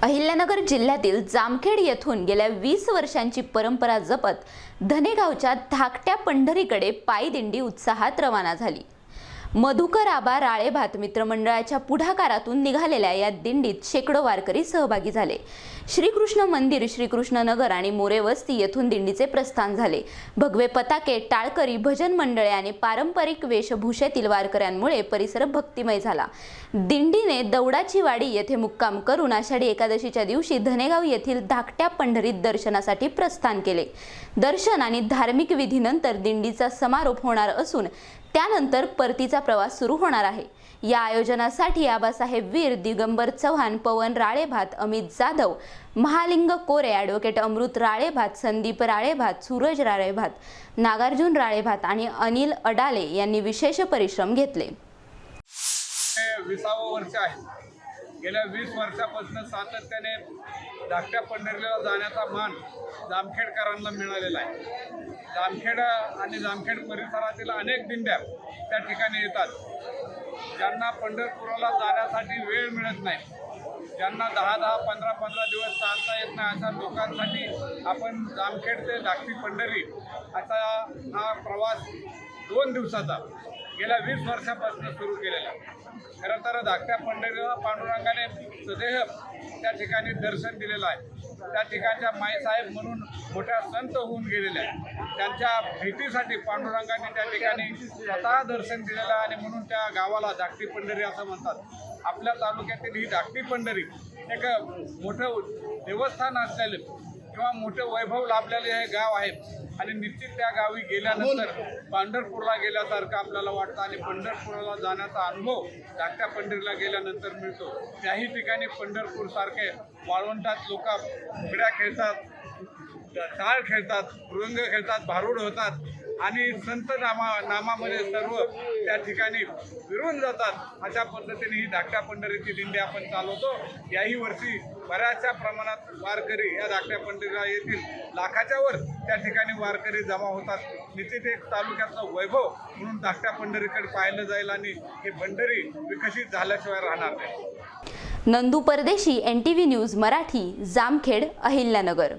अहिल्यानगर जिल्ह्यातील जामखेड येथून गेल्या 20 वर्षांची परंपरा जपत धनेगावच्या धाकट्या पंढरीकडे पायी दिंडी उत्साहात रवाना झाली। मधुकर आबा राळेभात मित्रमंडळाच्या पुढाकारातून निघालेल्या या दिंडीत शेकडो वारकरी सहभागी झाले। श्रीकृष्ण मंदिर, श्रीकृष्ण नगर आणि मोरे वस्ती येथून दिंडीचे प्रस्थान झाले। भगवे पताके, टाळकरी, भजन मंडळे आणि पारंपरिक वेशभूषेतील वारकऱ्यांमुळे परिसर भक्तिमय झाला। दिंडीने दौडाची वाडी येथे मुक्काम करून आषाढी एकादशीच्या दिवशी धनेगाव येथील धाकट्या पंढरीत दर्शनासाठी प्रस्थान केले। दर्शन आणि धार्मिक विधीनंतर दिंडीचा समारोप होणार असून त्यानंतर परतीचा प्रवास सुरू होणार आहे। या आयोजनासाठी आबासाहेब वीर, दिगंबर चव्हाण, पवन राळेभात, अमित जाधव, महालिंग कोरे, ॲडव्होकेट अमृत राळेभात, संदीप राळेभात, सूरज राळेभात, नागार्जुन राळेभात आणि अनिल अडाले यांनी विशेष परिश्रम घेतले। 20वे वर्ष आहे। गेल्या 20 वर्षापासून सातत्याने धाकट्या पंढरीला जाण्याचा मान जामखेडकरांना मिळालेला आहे। जामखेड आणि जामखेड परिसरातील अनेक दिंड्या त्या ठिकाणी येतात। ज्यांना पंढरपुराला जाण्यासाठी वेळ मिळत नाही, ज्यांना 10-10, 15-15 दिवस चालता येत नाही, अशा लोकांसाठी आपण जामखेड ते धाकटी पंढरी असा हा प्रवास 2 दिवसाचा गेल्या 20 वर्षापासून सुरू केलेला आहे। खरं तर धाकट्या पंढरीला पांडुरंगाने सदैव त्या ठिकाणी दर्शन दिलेलं आहे। त्या ठिकाणच्या माईसाहेब म्हणून मोठ्या संत होऊन गेलेल्या आहेत। त्यांच्या भेटीसाठी पांडुरंगाने त्या ठिकाणी स्वतः दर्शन दिलेलं आहे आणि म्हणून त्या गावाला धाकटी पंढरी असं म्हणतात। आपल्या तालुक्यातील ही धाकटी पंढरी एक मोठं देवस्थान असलेलं किंवा मोठं वैभव लाभलेले हे गाव आहे आणि निश्चित त्या गावी गेल्यानंतर पंढरपूरला गेल्यासारखं आपल्याला वाटतं आणि पंढरपुराला जाण्याचा अनुभव धाकट्या पंढरीला गेल्यानंतर मिळतो। त्याही ठिकाणी पंढरपूरसारखे वाळवंटात लोक फुगड्या खेळतात, टाळ खेळतात, मृदंग खेळतात, भारुड होतात आणि संत नामामध्ये सर्व त्या ठिकाणी विरून जातात। अशा पद्धतीने ही धाकट्या पंढरीची दिंडी आपण चालवतो। याही वर्षी बऱ्याचशा प्रमाणात वारकरी या धाकट्या पंढरीला येतील। लाखाच्या वर त्या ठिकाणी वारकरी जमा होतात। निश्चित एक तालुक्याचा वैभव म्हणून धाकट्या पंढरीकडे पाहिलं जाईल आणि ही पंढरी विकसित झाल्याशिवाय राहणार नाही। नंदू परदेशी, NTV न्यूज मराठी, जामखेड, अहिल्यानगर।